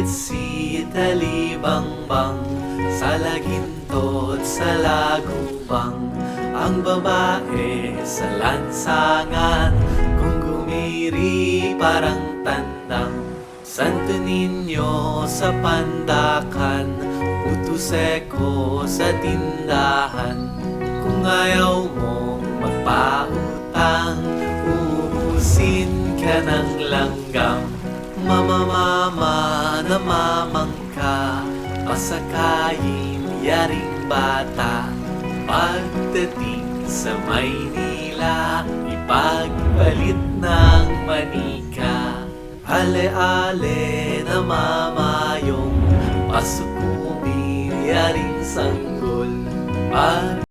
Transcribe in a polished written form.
Sit-sit halibang-bang, sa lagintot sa lagubang. Ang babae sa lansangan, kung gumiri parang tandang. Santo Niño sa pandakan, Puto Seko sa tindahan. Kung ayaw mong magpautang, uubusin ka ng langgam. Mama, namamangka, pasakayin yaring bata. Pagdating sa Maynila, ipagpalit ng manika. Ale-ale namamayong, pasukumin yaring sanggol.